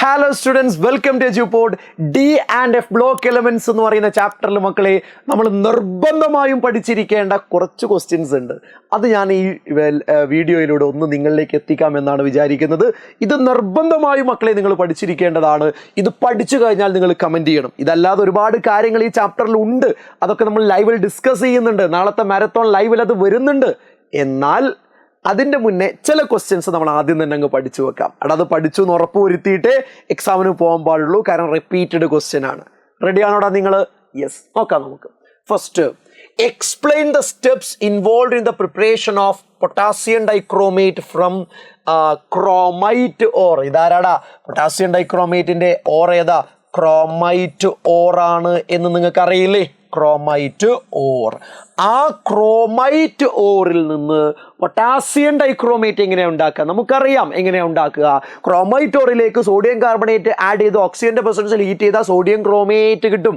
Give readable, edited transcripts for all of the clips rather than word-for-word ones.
Hello students, welcome to Edupod. D and F block elements എന്ന് പറയുന്ന ചാപ്റ്ററിൽ മക്കളെ നമ്മൾ നിർബന്ധമായും പഠിച്ചിരിക്കേണ്ട കുറച്ച് ക്വസ്റ്റ്യൻസ് ഉണ്ട്. അത് ഞാൻ ഈ വീഡിയോയിലൂടെ ഒന്ന് നിങ്ങളിലേക്ക് എത്തിക്കാമെന്നാണ് വിചാരിക്കുന്നത്. ഇത് നിർബന്ധമായും മക്കളെ നിങ്ങൾ പഠിച്ചിരിക്കേണ്ടതാണ്. ഇത് പഠിച്ചു കഴിഞ്ഞാൽ നിങ്ങൾ കമൻറ്റ് ചെയ്യണം. ഇതല്ലാതെ ഒരുപാട് കാര്യങ്ങൾ ഈ ചാപ്റ്ററിൽ ഉണ്ട്, അതൊക്കെ നമ്മൾ ലൈവിൽ ഡിസ്കസ് ചെയ്യുന്നുണ്ട്. നാളത്തെ മാരത്തോൺ ലൈവിൽ അത് വരുന്നുണ്ട്. എന്നാൽ അതിൻ്റെ മുന്നേ ചില ക്വസ്റ്റ്യൻസ് നമ്മൾ ആദ്യം തന്നെ അങ്ങ് പഠിച്ചു വെക്കാം. അത് പഠിച്ചു എന്ന് ഉറപ്പ് വരുത്തിയിട്ടേ എക്സാമിന് പോകാൻ പാടുള്ളൂ. കാരണം റിപ്പീറ്റഡ് ക്വസ്റ്റ്യൻ ആണ്. റെഡി ആണോടാ നിങ്ങൾ? യെസ്, നോക്കാം നമുക്ക്. First, explain the steps involve in the preparation of potassium dichromate from chromite ore. ഇതാരാടാ? പൊട്ടാസ്യം ഡൈക്രോമേറ്റിന്റെ ഓർ ഏതാ? ക്രോമൈറ്റ് ഓർ ആണ് എന്ന് നിങ്ങൾക്ക് അറിയില്ലേ? Chromite ore. ആ ക്രോമൈറ്റ് ഓറിൽ നിന്ന് പൊട്ടാസ്യം ഡൈക്രോമേറ്റ് എങ്ങനെയാണ് ഉണ്ടാക്കുക? നമുക്കറിയാം എങ്ങനെയാണ് ഉണ്ടാക്കുക. ക്രോമൈറ്റ് ഓറിലേക്ക് സോഡിയം കാർബണേറ്റ് ആഡ് ചെയ്ത് ഓക്സിജന്റെ പ്രസൻസിൽ ഹീറ്റ് ചെയ്താൽ സോഡിയം ക്രോമേറ്റ് കിട്ടും.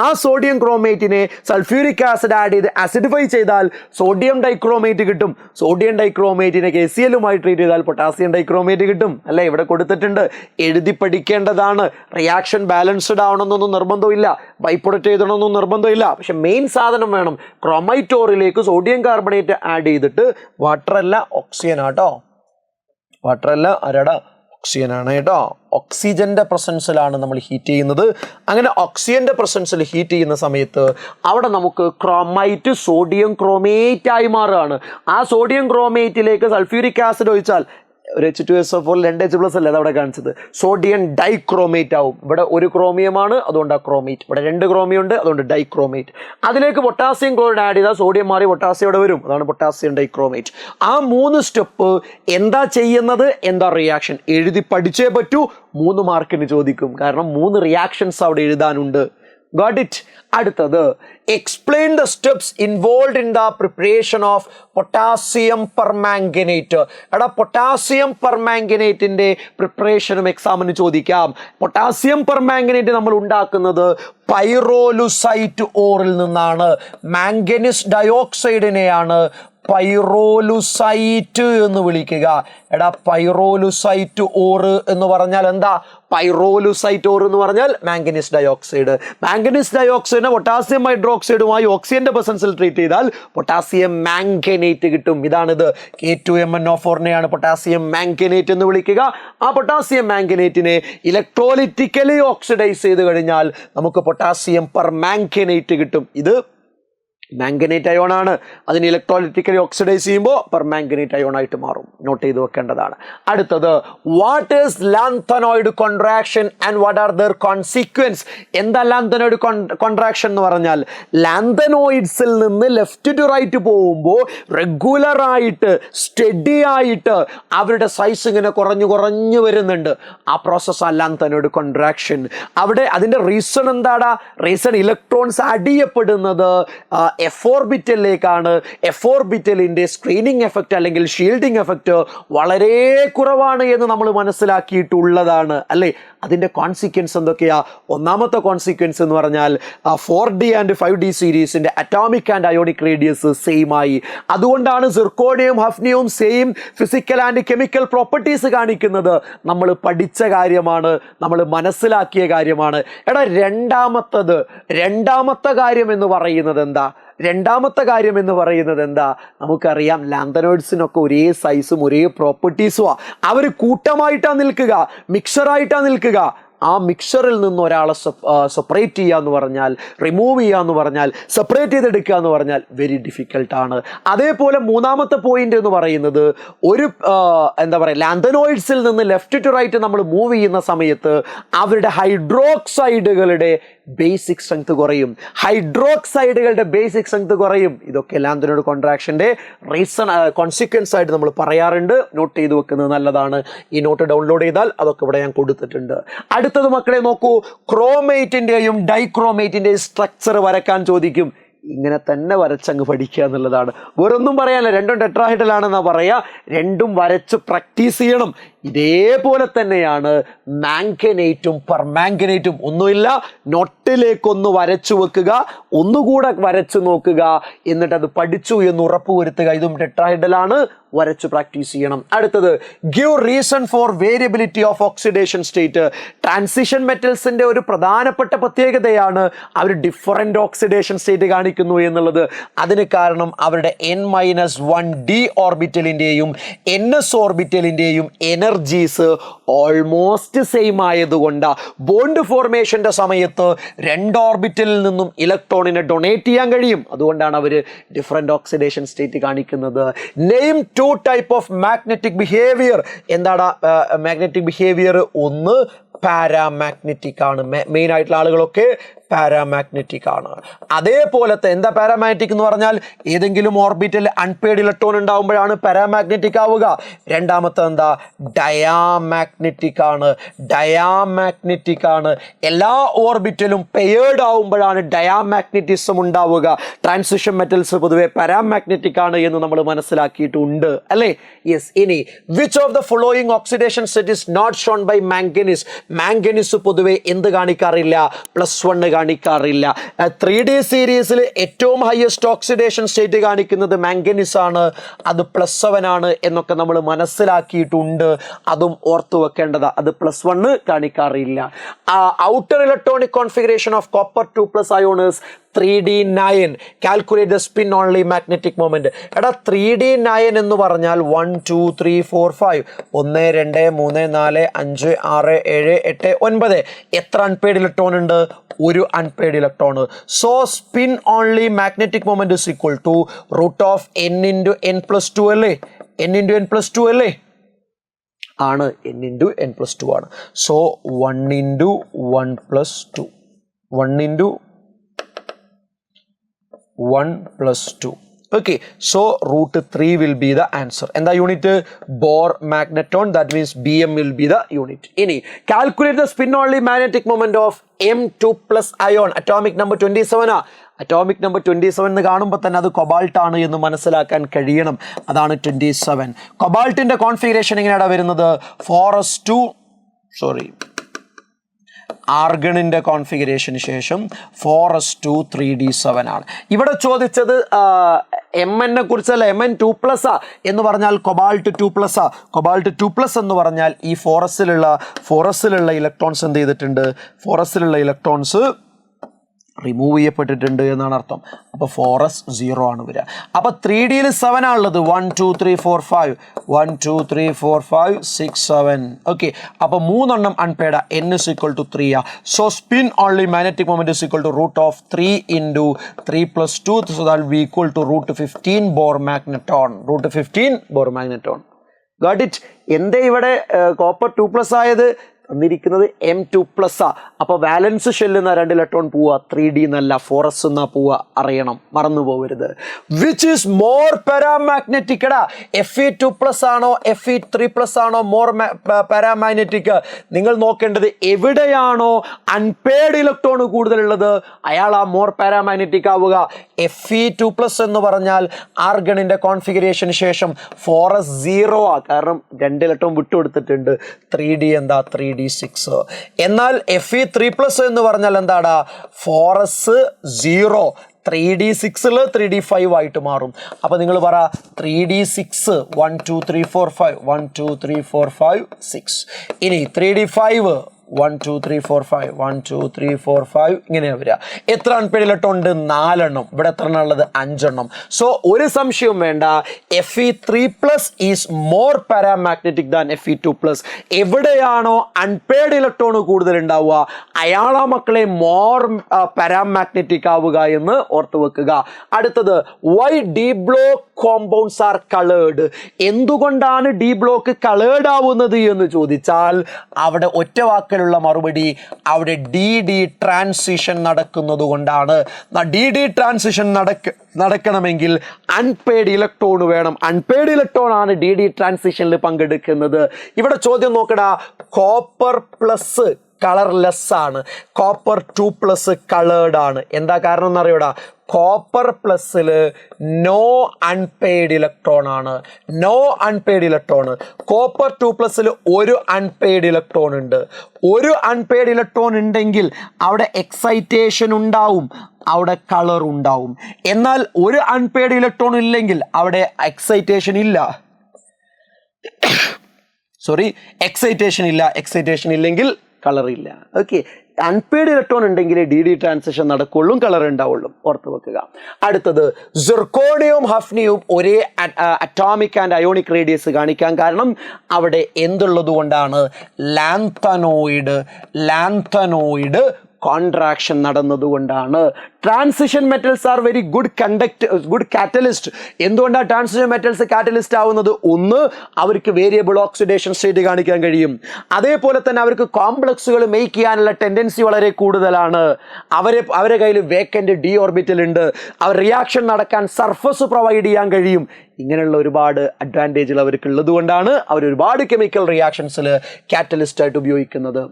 ആ സോഡിയം ക്രോമേറ്റിനെ സൾഫ്യൂരിക് ആസിഡ് ആഡ് ചെയ്ത് ആസിഡിഫൈ ചെയ്താൽ സോഡിയം ഡൈക്രോമേറ്റ് കിട്ടും. സോഡിയം ഡൈക്രോമേറ്റിനെ KCl-മായി ട്രീറ്റ് ചെയ്താൽ പൊട്ടാസ്യം ഡൈക്രോമേറ്റ് കിട്ടും. അല്ലേ? ഇവിടെ കൊടുത്തിട്ടുണ്ട്, എഴുതി പഠിക്കേണ്ടതാണ്. റിയാക്ഷൻ ബാലൻസ്ഡ് ആവണമെന്നൊന്നും നിർബന്ധമില്ല, ബൈ പ്രൊഡക്റ്റ് എഴുതണമെന്നൊന്നും നിർബന്ധമില്ല. പക്ഷെ മെയിൻ സാധനം വേണം. ക്രോമൈറ്റോറിലേക്ക് സോഡിയം കാർബണേറ്റ് ആഡ് ചെയ്തിട്ട് വാട്ടർ അല്ല ഓക്സിജൻ ആട്ടോ. വാട്ടർ അല്ല ആരാടാ? ഓക്സിജൻ ആണ് കേട്ടോ. ഓക്സിജന്റെ പ്രസൻസിലാണ് നമ്മൾ ഹീറ്റ് ചെയ്യുന്നത്. അങ്ങനെ ഓക്സിജന്റെ പ്രസൻസിൽ ഹീറ്റ് ചെയ്യുന്ന സമയത്ത് അവിടെ നമുക്ക് ക്രോമൈറ്റ് സോഡിയം ക്രോമേറ്റ് ആയി മാറുകയാണ്. ആ സോഡിയം ക്രോമേറ്റിലേക്ക് സൾഫ്യൂരിക് ആസിഡ് ഒഴിച്ചാൽ ഒരു H2SO4 2H+ അല്ലേ അതവിടെ കാണിച്ചത്? സോഡിയം ഡൈക്രോമേറ്റ് ആവും. ഇവിടെ ഒരു ക്രോമിയമാണ്, അതുകൊണ്ടാണ് ക്രോമേറ്റ്. ഇവിടെ 2 ക്രോമിയം ഉണ്ട്, അതുകൊണ്ട് ഡൈക്രോമേറ്റ്. അതിലേക്ക് പൊട്ടാസ്യം ക്ലോറൈഡ് ആഡ് ചെയ്താൽ സോഡിയം മാറി പൊട്ടാസ്യം ഇവിടെ വരും, അതാണ് പൊട്ടാസ്യം ഡൈക്രോമേറ്റ്. ആ 3 സ്റ്റെപ്പ് എന്താ ചെയ്യുന്നത്, എന്താ റിയാക്ഷൻ, എഴുതി പഠിച്ചേ പറ്റൂ. 3 മാർക്കിന് ചോദിക്കും, കാരണം 3 റിയാക്ഷൻസ് അവിടെ എഴുതാനുണ്ട്. Got it? അടുത്തത്, explain the steps involve in the preparation of potassium permanganate. എടാ, പൊട്ടാസ്യം പെർമാംഗനേറ്റിന്റെ പ്രിപ്പറേഷനും എക്സാമിന് ചോദിക്കാം. പൊട്ടാസ്യം പെർമാംഗനേറ്റ് നമ്മൾ ഉണ്ടാക്കുന്നത് പൈറോലുസൈറ്റ് ഓറിൽ നിന്നാണ്. മാംഗനീസ് ഡയോക്സൈഡിനെയാണ് പൈറോലുസൈറ്റ് എന്ന് വിളിക്കുക. എടാ, പൈറോലുസൈറ്റ് ഓർ എന്ന് പറഞ്ഞാൽ എന്താ? പൈറോലുസൈറ്റ് ഓർ എന്ന് പറഞ്ഞാൽ മാംഗനീസ് ഡയോക്സൈഡ്. മാംഗനീസ് ഡയോക്സൈഡിനെ പൊട്ടാസ്യം ഹൈഡ്രോക്സൈഡുമായി ഓക്സിജന്റെ പ്രസൻസിൽ ട്രീറ്റ് ചെയ്താൽ പൊട്ടാസ്യം മാംഗനേറ്റ് കിട്ടും. ഇതാണിത്. K2MnO4നെയാണ് പൊട്ടാസ്യം മാംഗനേറ്റ് എന്ന് വിളിക്കുക. ആ പൊട്ടാസ്യം മാംഗനേറ്റിനെ ഇലക്ട്രോലിറ്റിക്കലി ഓക്സിഡൈസ് ചെയ്ത് കഴിഞ്ഞാൽ നമുക്ക് പൊട്ടാസ്യം പെർമാംഗനേറ്റ് കിട്ടും. ഇത് മാംഗനേറ്റ് അയോൺ ആണ്. അതിന് ഇലക്ട്രോലിറ്റിക്കലി ഓക്സിഡൈസ് ചെയ്യുമ്പോൾ പെർമാംഗനേറ്റ് അയോൺ ആയിട്ട് മാറും. നോട്ട് ചെയ്ത് വെക്കേണ്ടതാണ്. അടുത്തത്, what is lanthanoid contraction and what are there consequence? എന്താ ലാന്തനോയിഡ് കോൺട്രാക്ഷൻ എന്ന് പറഞ്ഞാൽ, ലാന്തനോയിഡ്സിൽ നിന്ന് ലെഫ്റ്റ് ടു റൈറ്റ് പോകുമ്പോൾ റെഗുലർ ആയിട്ട് സ്റ്റഡി ആയിട്ട് അവരുടെ സൈസ് ഇങ്ങനെ കുറഞ്ഞു കുറഞ്ഞു വരുന്നുണ്ട്. ആ പ്രോസസ്സാണ് ലാന്തനോയിഡ് കോൺട്രാക്ഷൻ. അവിടെ അതിൻ്റെ റീസൺ എന്താടാ? റീസൺ ഇലക്ട്രോൺസ് അടിയപ്പെടുന്നത് F ഓർബിറ്റലിലേക്കാണ്. F ഓർബിറ്റലിൻ്റെ സ്ക്രീനിങ് എഫക്റ്റ് അല്ലെങ്കിൽ ഷീൽഡിങ് എഫക്റ്റ് വളരെ കുറവാണ് എന്ന് നമ്മൾ മനസ്സിലാക്കിയിട്ടുള്ളതാണ് അല്ലേ? അതിൻ്റെ കോൺസിക്വൻസ് എന്തൊക്കെയാ? ഒന്നാമത്തെ കോൺസിക്വൻസ് എന്ന് പറഞ്ഞാൽ 4D ആൻഡ് 5D സീരീസിൻ്റെ atomic and ionic radius same ആയി. അതുകൊണ്ടാണ് സിർക്കോണിയം ഹഫ്നിയവും same physical and chemical properties കാണിക്കുന്നത്. നമ്മൾ പഠിച്ച കാര്യമാണ്, നമ്മൾ മനസ്സിലാക്കിയ കാര്യമാണ്. എടാ, രണ്ടാമത്തെ കാര്യം എന്ന് പറയുന്നത് എന്താ? നമുക്കറിയാം, ലാന്തനോയിഡ്സിനൊക്കെ ഒരേ സൈസും ഒരേ പ്രോപ്പർട്ടീസുമാണ്. അവർ കൂട്ടമായിട്ടാണ് നിൽക്കുക, മിക്സറായിട്ടാണ് നിൽക്കുക. ആ മിക്സറിൽ നിന്ന് ഒരാളെ സെപ്പറേറ്റ് ചെയ്യുക എന്ന് പറഞ്ഞാൽ, റിമൂവ് ചെയ്യുക എന്ന് പറഞ്ഞാൽ, സെപ്പറേറ്റ് ചെയ്തെടുക്കുക എന്ന് പറഞ്ഞാൽ വെരി ഡിഫിക്കൽട്ടാണ്. അതേപോലെ മൂന്നാമത്തെ പോയിന്റ് എന്ന് പറയുന്നത്, ഒരു എന്താ പറയുക, ലാന്തനോയിഡ്സിൽ നിന്ന് ലെഫ്റ്റ് ടു റൈറ്റ് നമ്മൾ മൂവ് ചെയ്യുന്ന സമയത്ത് അവരുടെ ഹൈഡ്രോക്സൈഡുകളുടെ ബേസിക് സ്ട്രെങ്ത് കുറയും. ഇതൊക്കെ ലാന്തനോയിഡ് കോൺട്രാക്ഷൻ്റെ റീസൺ കോൺസിക്വൻസ് ആയിട്ട് നമ്മൾ പറയാറുണ്ട്. നോട്ട് ചെയ്ത് വെക്കുന്നത് നല്ലതാണ്. ഈ നോട്ട് ഡൗൺലോഡ് ചെയ്താൽ അതൊക്കെ ഇവിടെ ഞാൻ കൊടുത്തിട്ടുണ്ട്. അടുത്തത് മക്കളെ നോക്കൂ, ക്രോമേറ്റിൻ്റെയും ഡൈക്രോമേറ്റിൻ്റെയും സ്ട്രക്ചർ വരക്കാൻ ചോദിക്കും. ഇങ്ങനെ തന്നെ വരച്ചങ്ങ് പഠിക്കുക എന്നുള്ളതാണ്. വേറൊന്നും പറയാനില്ല. രണ്ടും ടെട്രാഹൈഡ്രലാണെന്നാണ് പറയുക. രണ്ടും വരച്ച് പ്രാക്ടീസ് ചെയ്യണം. ഇതേപോലെ തന്നെയാണ് മാംഗനേറ്റും പെർമാംഗനേറ്റും. ഒന്നുമില്ല, നോട്ടിലേക്കൊന്ന് വരച്ചു വെക്കുക, ഒന്നുകൂടെ വരച്ചു നോക്കുക, എന്നിട്ട് അത് പഠിച്ചു എന്ന് ഉറപ്പ് വരുത്തുക. ഇതും ടെട്രാഹൈഡ്രലാണ്, വരച്ച് പ്രാക്ടീസ് ചെയ്യണം. അടുത്തത് give reason for variability of oxidation state. Transition മെറ്റൽസിന്റെ ഒരു പ്രധാനപ്പെട്ട പ്രത്യേകതയാണ് അവർ ഡിഫറെന്റ് ഓക്സിഡേഷൻ സ്റ്റേറ്റ് കാണിക്കുന്നു എന്നുള്ളത്. അതിന് കാരണം അവരുടെ n-1d ഓർബിറ്റലിന്റെയും ns ഓർബിറ്റലിന്റെയും എനർജീസ് ഓൾമോസ്റ്റ് സെയിം ആയതുകൊണ്ട് ബോണ്ട് ഫോർമേഷന്റെ സമയത്ത് രണ്ട് ഓർബിറ്റലിൽ നിന്നും ഇലക്ട്രോണിനെ ഡൊണേറ്റ് ചെയ്യാൻ കഴിയും. അതുകൊണ്ടാണ് അവർ ഡിഫറെന്റ് ഓക്സിഡേഷൻ സ്റ്റേറ്റ് കാണിക്കുന്നത്. Name 2 type of magnetic behaviour. എന്താണ് മാഗ്നറ്റിക് ബിഹേവിയർ? ഒന്ന് പാരാമാഗ്നറ്റിക് ആണ്. മെയിൻ ആയിട്ടുള്ള ആളുകളൊക്കെ പാരാമാഗ്നറ്റിക് ആണ്. അതേപോലത്തെ എന്താ പാരാമാഗ്നറ്റിക് എന്ന് പറഞ്ഞാൽ ഏതെങ്കിലും ഓർബിറ്റൽ അൺപെയ്ഡ് ഇലക്ട്രോൺ ഉണ്ടാവുമ്പോഴാണ് പാരാമാഗ്നറ്റിക് ആവുക. രണ്ടാമത്തെ എന്താ? ഡയാമാഗ്നറ്റിക് ആണ്. ഡയാമാഗ്നറ്റിക് ആണ്. എല്ലാ ഓർബിറ്റലും പെയേർഡ് ആവുമ്പോഴാണ് ഡയാമാഗ്നറ്റിസം ഉണ്ടാവുക. ട്രാൻസിഷൻ മെറ്റൽസ് പൊതുവെ പാരാമാഗ്നറ്റിക് ആണ് എന്ന് നമ്മൾ മനസ്സിലാക്കിയിട്ടുണ്ട് അല്ലേ? യെസ്. ഇനി which of the following oxidation state is not shown by manganese? Manganese പൊതുവെ എന്ത് കാണിക്കാറില്ല? +1 കാണിക്കാറില്ല. 3D സീരീസിൽ ഏറ്റവും ഹയസ്റ്റ് ഓക്സിഡേഷൻ സ്റ്റേറ്റ് കാണിക്കുന്നത് മാംഗനീസ് ആണ്. അത് +7 ആണ് എന്നൊക്കെ നമ്മൾ മനസ്സിലാക്കിയിട്ടുണ്ട്. അതും ഓർത്തു വെക്കേണ്ടതാ. അത് +1 കാണിക്കാറില്ല. Outer electronic configuration of copper 2+ ions 3D9. Calculate the spin only magnetic moment. എടാ 3D9 എന്ന് പറഞ്ഞാൽ 1 2 3 4 5 1 2 3 4 5 6 7 8 9. എത്ര അൺപെയ്ഡ് ഇലക്ട്രോൺ ഉണ്ട്? ഒരു unpaired electron. So spin only magnetic moment is equal to √n × n+2 അല്ലേ? n × n+2 അല്ലേ? ആണ്. n × n+2 ആണ്. So 1 × 1+2 1 × 1+2. Okay, so √3 will be the answer. And the unit Bohr magneton, that means Bm will be the unit. Any calculate the spin only magnetic moment of M2+ ion. Atomic number 27. Atomic number 27 എന്ന് കാണുമ്പോൾ തന്നെ അത് cobalt ആണ് എന്ന് മനസ്സിലാക്കാൻ കഴിയണം. അതാണ് 27. കൊബാൾട്ടിന്റെ configuration എങ്ങനെയാണ് വരുന്നത്? ആർഗണിന്റെ കോൺഫിഗറേഷന് ശേഷം 4s2 3d7 ആണ്. ഇവിടെ ചോദിച്ചത് Mn കുറിച്ചല്ല. Mn2+ എന്ന് പറഞ്ഞാൽ കൊബാൾട്ട് 2+. കൊബാൾട്ട് 2+ എന്ന് പറഞ്ഞാൽ ഈ ഫോറസിലുള്ള ഇലക്ട്രോൺസ് എന്ത് ചെയ്തിട്ടുണ്ട്? ഫോറസിലുള്ള ഇലക്ട്രോൺസ് റിമൂവ് ചെയ്യപ്പെട്ടിട്ടുണ്ട് എന്നാണ് അർത്ഥം. അപ്പോൾ 4s 0 ആണ് വരിക. അപ്പോൾ 3Dയിൽ 7 ആണുള്ളത്. 1 2 3 4 5 1 2 3 4 5 6 7. ഓക്കെ, അപ്പോൾ 3 എണ്ണം unpaired. n is equal to 3. So spin only magnetic moment is equal to √3 × 3 + 2. so that will be equal to √15 Bohr magneton. √15 Bohr magneton. Got it? എന്തേ ഇവിടെ കോപ്പർ 2+ ആയത്? തന്നിരിക്കുന്നത് M2+. അപ്പോൾ വാലൻസ് ഷെല്ലുന്ന 2 ഇലക്ട്രോൺ പോവുക 3D എന്നല്ല 4s എന്നാ പോവുക. അറിയണം, മറന്നു പോകരുത്. Which is more paramagnetic? Fe2+ ആണോ Fe3+ ആണോ മോർ പാരാമാഗ്നറ്റിക്? നിങ്ങൾ നോക്കേണ്ടത് എവിടെയാണോ അൺപെയ്ഡ് ഇലക്ട്രോൺ കൂടുതലുള്ളത് അയാളാ മോർ പാരാമാഗ്നറ്റിക് ആവുക. Fe2+ എന്ന് പറഞ്ഞാൽ ആർഗണിന്റെ കോൺഫിഗറേഷന് ശേഷം 4s 0 കാരണം 2 ഇലക്ട്രോൺ വിട്ടുകൊടുത്തിട്ടുണ്ട്. 3D എന്താ? 3D 6. എന്നാൽ Fe3+ എന്ന് പറഞ്ഞാൽ എന്താണ്? 4s 0 3D6 3D5 ആയിട്ട് മാറും. അപ്പോൾ നിങ്ങൾ പറ 3D6 1 2 3 4 5 1 2 3 4 5 6. ഇനി 3D5 1 2 3 4 5 1 2 3 4 5 ഇങ്ങനെയാണ് വരിക. എത്ര അൺപെയ്ഡ് ഇലക്ട്രോൺ ഉണ്ട്? 4 എണ്ണം. ഇവിടെ എത്ര എണ്ണം ഉള്ളത്? 5 എണ്ണം. സോ ഒരു സംശയവും വേണ്ട, Fe3+ is more paramagnetic than Fe2+. എവിടെയാണോ അൺപെയ്ഡ് ഇലക്ട്രോൺ കൂടുതൽ ഉണ്ടാവുക അയാളാ മക്കളെ മോർ പാരാമാഗ്നറ്റിക് ആവുക എന്ന് ഓർത്തു വെക്കുക. അടുത്തത് why D block compounds are coloured. എന്തുകൊണ്ടാണ് ഡി ബ്ലോക്ക് കളേർഡ് ആവുന്നത് എന്ന് ചോദിച്ചാൽ അവിടെ ഒറ്റ വാക്കിലുള്ള മറുപടി അവിടെ DD ട്രാൻസിഷൻ നടക്കുന്നത് കൊണ്ടാണ്. DD ട്രാൻസിഷൻ നടക്കണമെങ്കിൽ അൺപെയ്ഡ് ഇലക്ട്രോൺ വേണം. അൺപെയ്ഡ് ഇലക്ട്രോൺ ആണ് DD ട്രാൻസിഷനിൽ പങ്കെടുക്കുന്നത്. ഇവിടെ ചോദ്യം നോക്കടാ, കോപ്പർ പ്ലസ് കളർലെസ് ആണ്, കോപ്പർ 2+ കളേർഡ് ആണ്. എന്താ കാരണം എന്നറിയൂടാ? കോപ്പർ പ്ലസ്സിൽ നോ അൺപെയ്ഡ് ഇലക്ട്രോൺ ആണ്. No unpaired electron. കോപ്പർ 2+ൽ ഒരു അൺപെയ്ഡ് ഇലക്ട്രോൺ ഉണ്ട്. ഒരു അൺപെയ്ഡ് ഇലക്ട്രോൺ ഉണ്ടെങ്കിൽ അവിടെ എക്സൈറ്റേഷൻ ഉണ്ടാവും, അവിടെ കളർ ഉണ്ടാവും. എന്നാൽ ഒരു അൺപെയ്ഡ് ഇലക്ട്രോൺ ഇല്ലെങ്കിൽ അവിടെ എക്സൈറ്റേഷൻ ഇല്ല. എക്സൈറ്റേഷൻ ഇല്ലെങ്കിൽ കളർ ഇല്ല. ഓക്കെ, അൺപെയ്ഡ് ഇലക്ട്രോൺ ഉണ്ടെങ്കിൽ DD ട്രാൻസിഷൻ നടക്കുള്ളൂ, കളർ ഉണ്ടാവുള്ളൂ, ഓർത്ത് വെക്കുക. അടുത്തത് സിർക്കോണിയവും ഹഫ്നിയും ഒരേ അറ്റോമിക് ആൻഡ് അയോണിക് റേഡിയസ് കാണിക്കാൻ കാരണം അവിടെ എന്തുള്ളത് കൊണ്ടാണ്? ലാന്തനോയിഡ് കോൺട്രാക്ഷൻ നടന്നതുകൊണ്ടാണ്. Transition metals are very good catalyst. എന്തുകൊണ്ടാണ് ട്രാൻസിഷൻ മെറ്റൽസ് കാറ്റലിസ്റ്റ് ആവുന്നത്? ഒന്ന്, അവർക്ക് വേരിയബിൾ ഓക്സിഡേഷൻ സ്റ്റേറ്റ് കാണിക്കാൻ കഴിയും. അതേപോലെ തന്നെ അവർക്ക് കോംപ്ലക്സുകൾ മേക്ക് ചെയ്യാനുള്ള ടെൻഡൻസി വളരെ കൂടുതലാണ്. അവരെ കയ്യിൽ വേക്കൻറ്റ് ഡി ഓർബിറ്റൽ ഉണ്ട്. അവർ റിയാക്ഷൻ നടക്കാൻ സർഫസ് പ്രൊവൈഡ് ചെയ്യാൻ കഴിയും. ഇങ്ങനെയുള്ള ഒരുപാട് അഡ്വാൻറ്റേജുകൾ അവർക്ക് ഉള്ളത് കൊണ്ടാണ് അവർ ഒരുപാട് കെമിക്കൽ റിയാക്ഷൻസിൽ കാറ്റലിസ്റ്റ് ആയിട്ട് ഉപയോഗിക്കുന്നത്.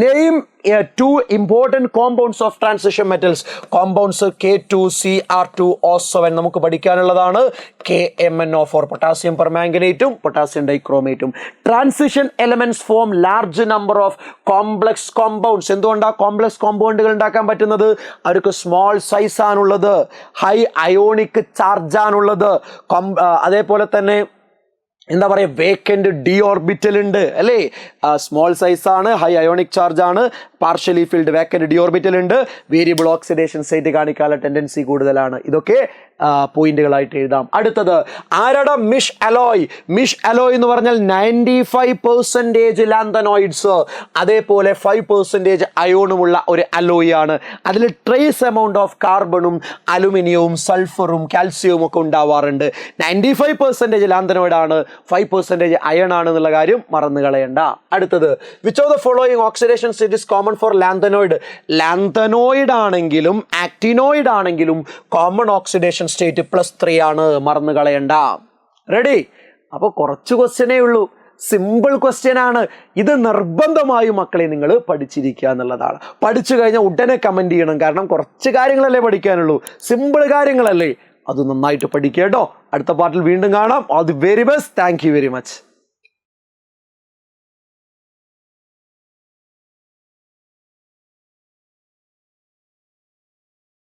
Name 2 important compounds of transition metals. Compounds K2Cr2O7 നമുക്ക് പഠിക്കാനുള്ളതാണ്. KMnO for പൊട്ടാസ്യം പെർമാംഗനേറ്റും പൊട്ടാസ്യം ഡൈക്രോമേറ്റും. Transition elements form large number of complex compounds. എന്തുകൊണ്ടാണ് കോംപ്ലക്സ് കോമ്പൗണ്ടുകൾ ഉണ്ടാക്കാൻ പറ്റുന്നത്? അവർക്ക് സ്മോൾ സൈസ് ആണുള്ളത്, ഹൈ അയോണിക് ചാർജ് ആണുള്ളത്, അതേപോലെ തന്നെ എന്താ പറയുക, വേക്കൻറ്റ് ഡി ഓർബിറ്റൽ ഉണ്ട് അല്ലേ? സ്മോൾ സൈസ് ആണ്, ഹൈ അയോണിക് ചാർജ് ആണ്, partially filled vacant D orbital ഉണ്ട്, വേരിയബിൾ ഓക്സിഡേഷൻ സ്റ്റേറ്റ് കാണിക്കാനുള്ള ടെൻഡൻസി കൂടുതലാണ്. ഇതൊക്കെ പോയിന്റുകളായിട്ട് എഴുതാം. അടുത്തത് ആരാടാ? മിഷ് അലോയ് എന്ന് പറഞ്ഞാൽ 95% ലാന്തനോയിഡ്സ്, അതേപോലെ 5% അയോണുമുള്ള ഒരു അലോയ് ആണ്. അതിൽ ട്രേസ് എമൗണ്ട് ഓഫ് കാർബണും അലുമിനിയവും സൾഫറും കാൽസ്യവും ഒക്കെ ഉണ്ടാവാറുണ്ട്. 95% ലാന്തനോയിഡ് ആണ്, 5% അയൺ ആണ് എന്നുള്ള കാര്യം മറന്നു കളയണ്ട. അടുത്തത് which of the following oxidation state is common four lanthanoid? Lanthanoid ആണെങ്കിലും ആക്ടിനോയിഡ് ആണെങ്കിലും കോമൺ ഓക്സിഡേഷൻ സ്റ്റേറ്റ് +3 ആണ്, മറന്നു കളയണ്ട. റെഡി? അപ്പോൾ കുറച്ച് ക്വസ്റ്റ്യനേ ഉള്ളൂ, സിമ്പിൾ ക്വസ്റ്റ്യൻ ആണ്. ഇത് നിർബന്ധമായും മക്കളെ നിങ്ങൾ പഠിച്ചിരിക്കുക എന്നുള്ളതാണ്. പഠിച്ചു കഴിഞ്ഞാൽ ഉടനെ കമൻറ്റ് ചെയ്യണം, കാരണം കുറച്ച് കാര്യങ്ങളല്ലേ പഠിക്കാനുള്ളൂ, സിമ്പിൾ കാര്യങ്ങളല്ലേ. അത് നന്നായിട്ട് പഠിക്കുക കേട്ടോ. അടുത്ത പാർട്ടിൽ വീണ്ടും കാണാം. All the very best. Thank you very much.